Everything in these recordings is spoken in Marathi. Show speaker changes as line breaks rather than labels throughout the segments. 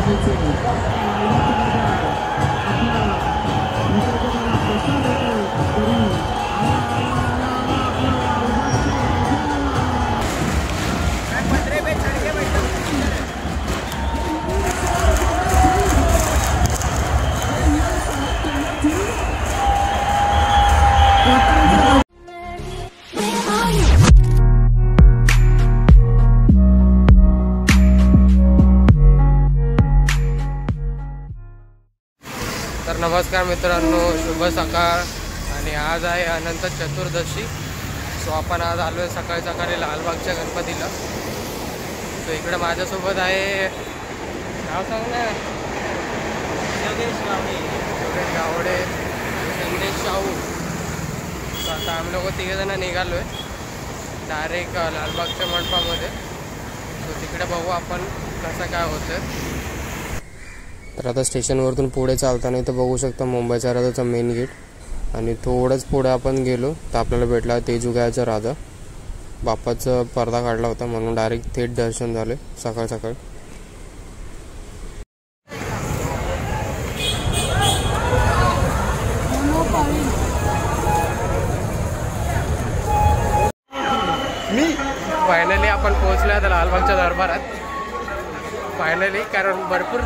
तर नमस्कार मित्रांनो, शुभ सकाळ. आणि आज आहे अनंत चतुर्दशी. सो आपण आज आलो आहे सकाळी सकाळी लालबागच्या गणपतीला. सो इकडे माझ्यासोबत आहे, नाव सांग ना, योगेश गावडे, संदेश शाहू. सो आता आम्ही लोक तिघेजण निघालो आहे डायरेक्ट लालबागच्या मंडपामध्ये. सो तिकडे बघू आपण कसं काय होतं. तर आता स्टेशनवरतून पुढे चालताना इथं बघू शकता मुंबईच्या राजाचा मेन गेट. आणि थोडंच पुढे आपण गेलो तर आपल्याला भेटला तेजुगाचा राजा. बाप्पाचा पडदा काढला होता म्हणून डायरेक्ट थेट दर्शन झाले सकाळ सकाळ. फायनली आपण पोहोचलो आता लालबागच्या दरबारात. फायनली, कारण भरपूर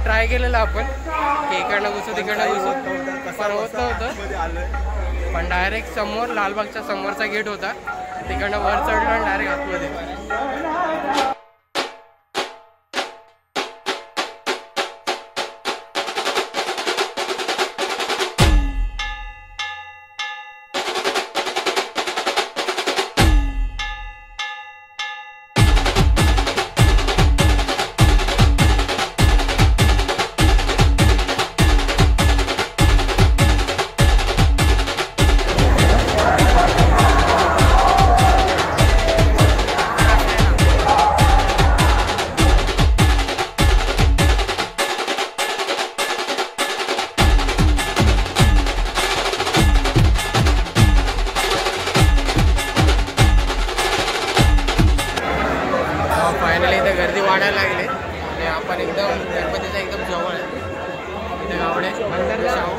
ट्राय केलेलं आपण की इकडनं घुसू तिकडनं घुसू, पण होत नव्हतं. पण डायरेक्ट समोर लालबागच्या समोरचा गेट होता, तिकडनं वर चढलो आणि डायरेक्ट आतमध्ये. फायनली इथे गर्दी वाढायला लागली आणि आपण एकदम गणपतीच्या एकदम जवळ आहे. इथे गावडे, शाहू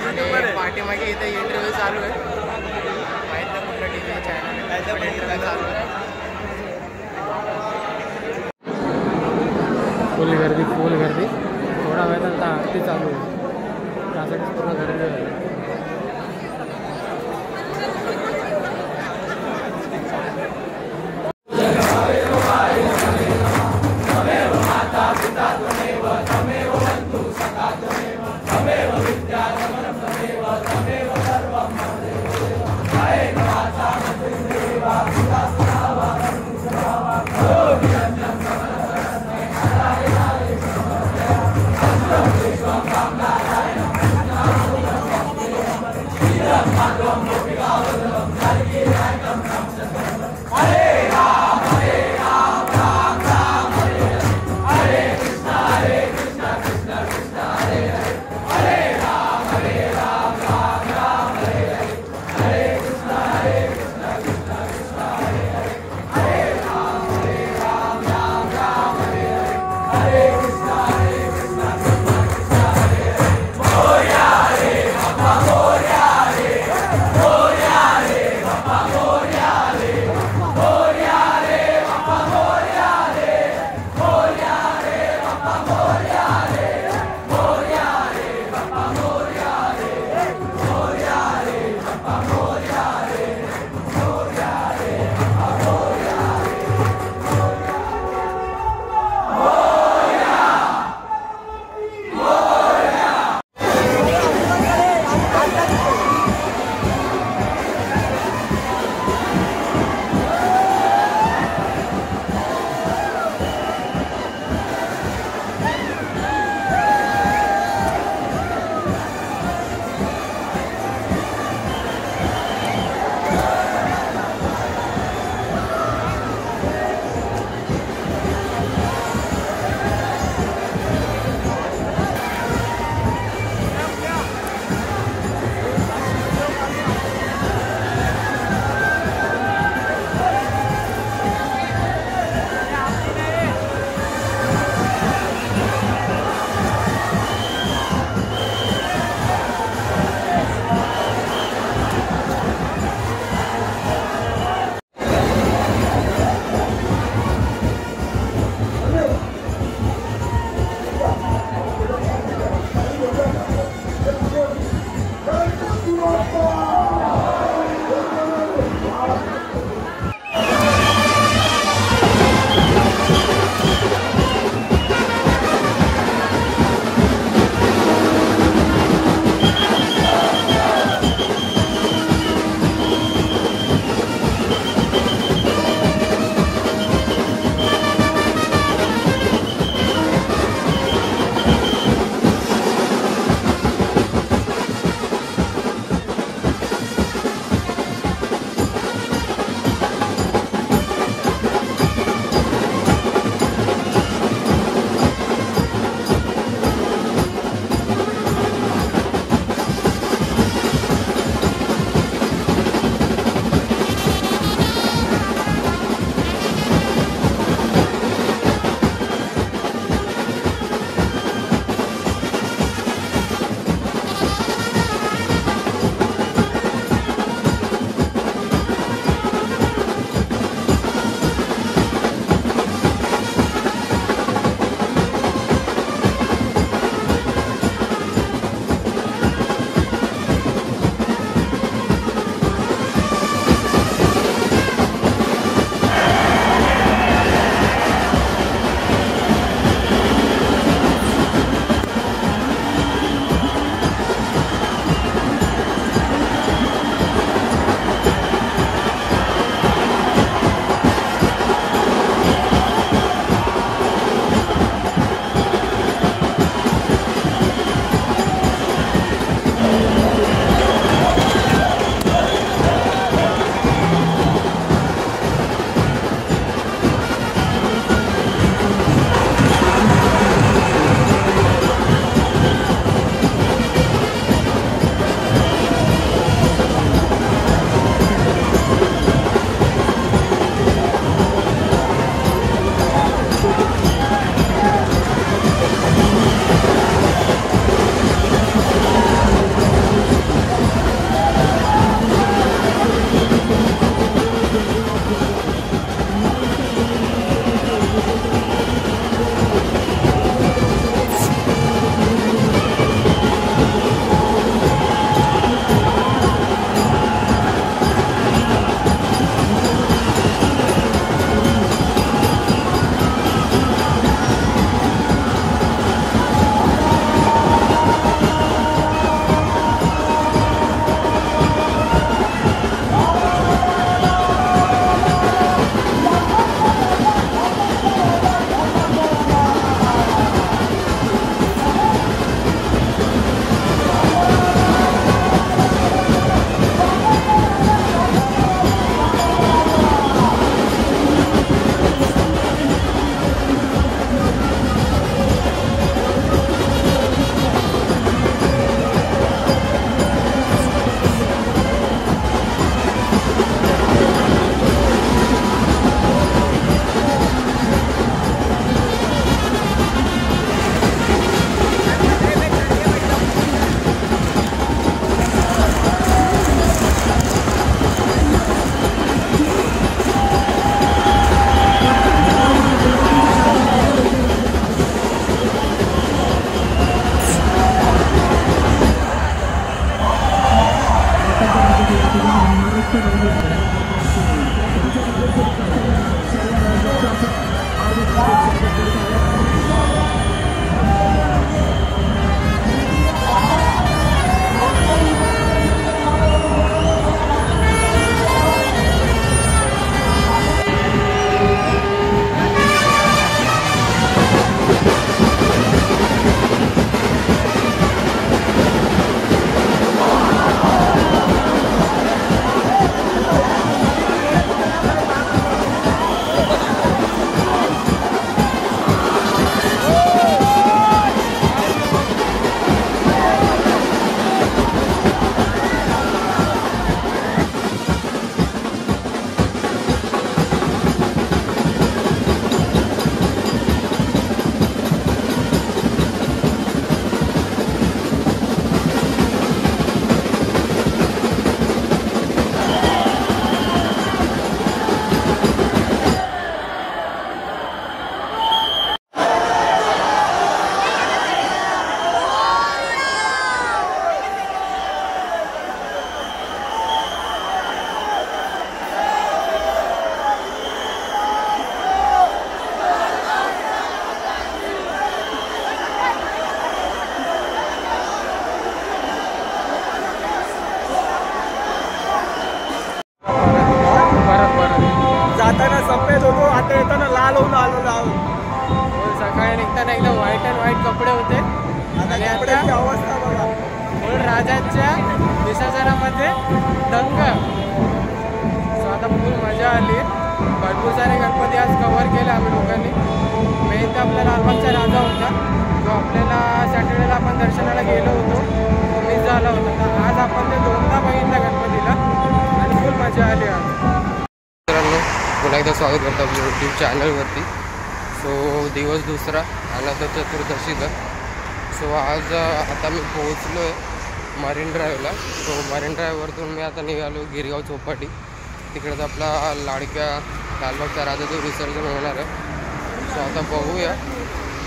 आणि पाठीमागे इथे इंटरव्ह्यू चालू आहे. माहीत नाही कुठलं टीव्ही चॅनल इंटरव्ह्यू चालू आहे. फुल गर्दी. थोडा वेळ आता आरती चालू आहे, त्यासाठी पूर्ण गर्दी आहे.
ना लाल होऊन आलो लाल.
सकाळी निघताना एकदम व्हाईट अँड व्हाईट कपडे होते आणि
कपड्याची अवस्था बघा.
म्हणून राजांच्या विसर्जनामध्ये दंग. सो आता फुल मजा आली. भरपूर सारे गणपती आज कव्हर केले आम्ही लोकांनी. मेन तर आपला लालबागचा राजा होता जो आपल्याला सॅटर्डेला आपण दर्शनाला गेलो होतो तो मिस झाला होता. तर आज आपण ते दोनदा बघितला गणपतीला आणि फुल मजा आली. आज मित्रांनो पुन्हा एकदा स्वागत करतो आपल्या यूट्यूब चॅनलवरती. सो दिवस दुसरा अनंत चतुर्दशीचा. सो आज आता मी पोहोचलो आहे मरीन ड्राईव्हला. सो मरीन ड्राईव्हवरतून मी आता निघालो गिरगाव चौपाटी. तिकडेच आपला लाडक्या लालबागचा राजाचं विसर्जन होणार आहे. सो आता बघूया.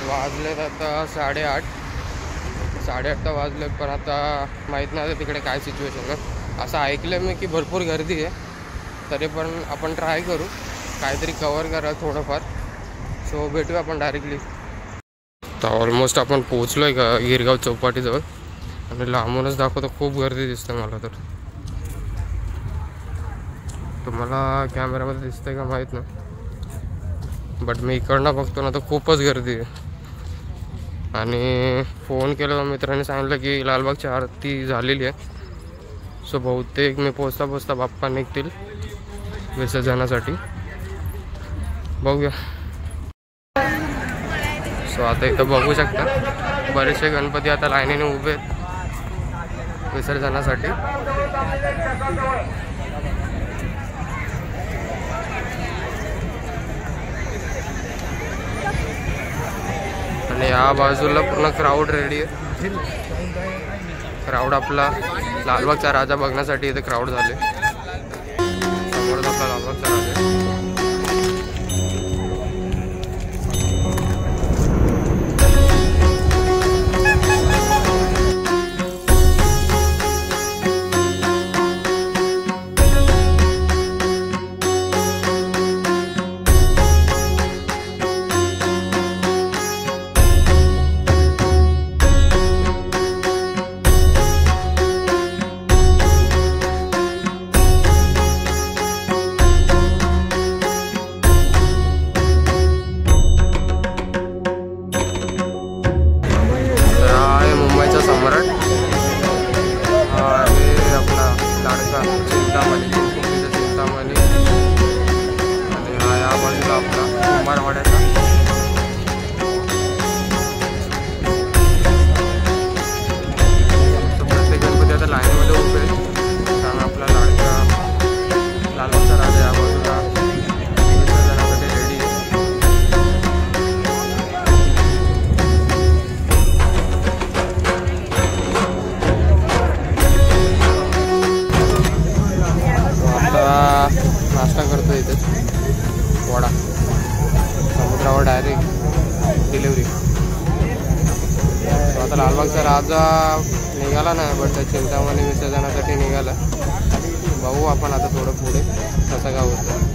वाजलेत आता 8:30. 8:30 तर वाजलेत पण आता माहीत नाही आता तिकडे काय सिच्युएशन आहे. असं ऐकलं मी की भरपूर गर्दी आहे. तरी पण आपण ट्राय करू काहीतरी कवर करा थोडंफार. सो भेटूया आपण डायरेक्टली. तर ऑलमोस्ट आपण पोचलो आहे का गिरगाव चौपाटीजवळ आणि लांबूनच दाखवतो खूप गर्दी दिसते मला. तर तुम्हाला कॅमेरामध्ये दिसतंय का माहीत नाही बट मी इकडनं बघतो ना तर खूपच गर्दी आहे. आणि फोन केला मित्रांनी सांगितलं की लालबागची आरती झालेली आहे. सो बहुतेक मी पोचता पोचता बाप्पा निघतील विसर्जनासाठी. बघूया. सो आता इथं बघू शकता बरेचसे गणपती आता लाईनीने उभे आहेत विसर्जनासाठी. आणि या बाजूला पूर्ण क्राऊड रेडी आहे. क्राऊड आपला लालबागचा राजा बघण्यासाठी इथे क्राऊड झाले. समोरच आपला लालबागचा राजा. नाश्ता करतो इथे वडा समुद्रावर डायरेक्ट डिलिव्हरी. आता लालबागचा राजा निघाला नाही बट चिंतामणी विसर्जनासाठी निघाला. बघू आपण आता थोडं पुढे कसं काय होतं.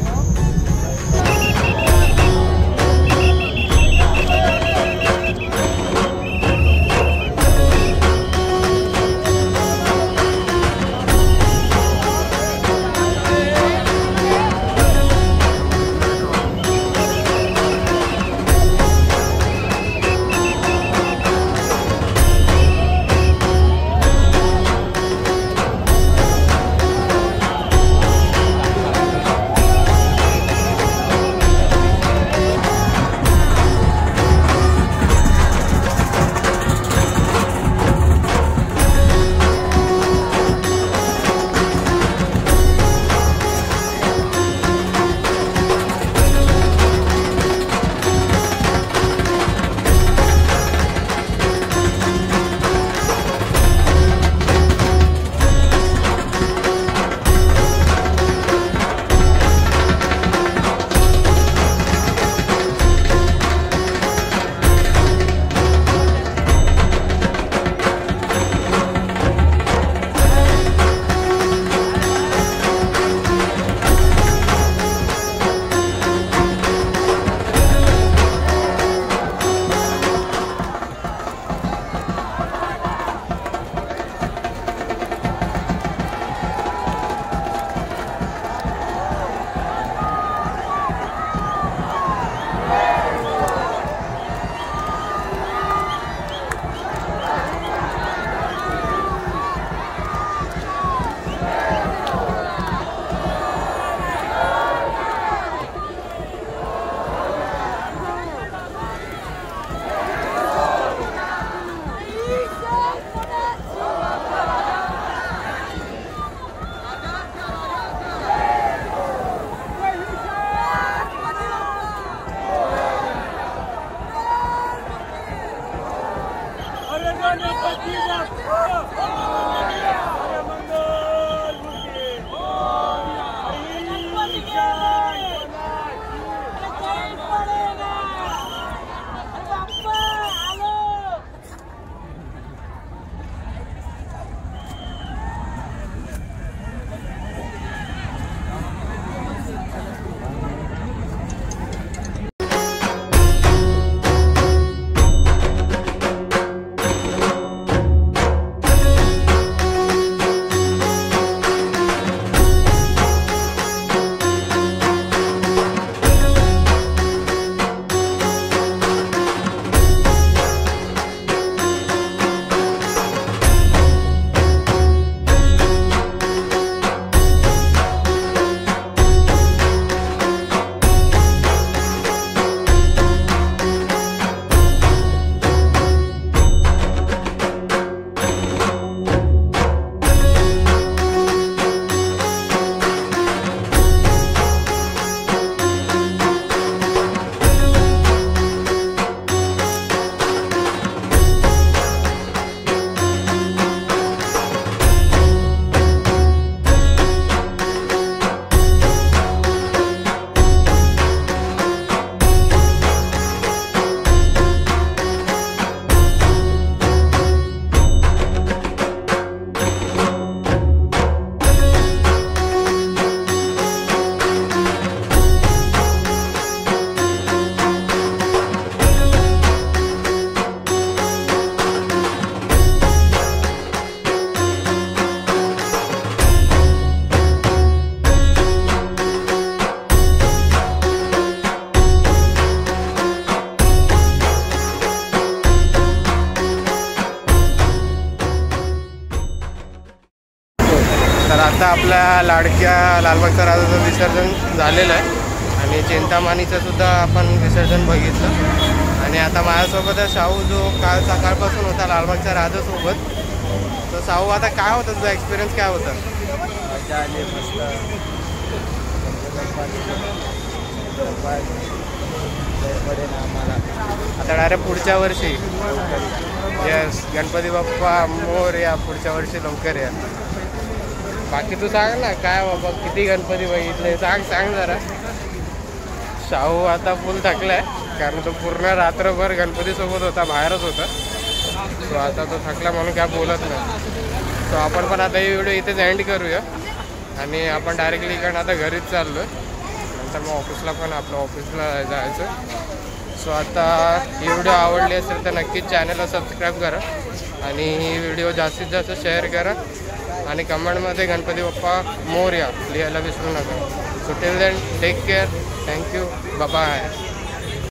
तर आता आपल्या लाडक्या लालबागचा राजाचं विसर्जन झालेलं आहे आणि चिंतामणीचं सुद्धा आपण विसर्जन बघितलं. आणि आता माझ्यासोबत आहे शाहू, जो काल सकाळपासून होता लालबागच्या राजासोबत. तर शाहू, आता काय होतं तुझा एक्सपिरियन्स, काय होता?
मजा आली मस्त.
आता डायरेक्ट पुढच्या वर्षी. येस, गणपती बाप्पा मोरया, पुढच्या वर्षी लवकर या. बाकी तू सांग ना, काय बाबा किती गणपती बघितले, सांग जरा. शाहू आता फुल थकलाय, कारण तो पूर्ण रात्रभर गणपतीसोबत होता, बाहेरच होता. तो आता तो थकला म्हणून काय बोलत नाही. तो आपण पण आता ही व्हिडिओ इथेच एंड करूया आणि आपण डायरेक्टली इकडनं आता घरीच चाललो आहे. नंतर मग ऑफिसला पण आपलं ऑफिसला जायचं. सो आता ही व्हिडिओ आवडली असेल तर नक्कीच चॅनलला सबस्क्राईब करा आणि ही व्हिडिओ जास्तीत जास्त शेअर करा आणि कमेंटमध्ये गणपती बाप्पा मोरया लिहायला विसरू नका. So till then take care, thank you, bye.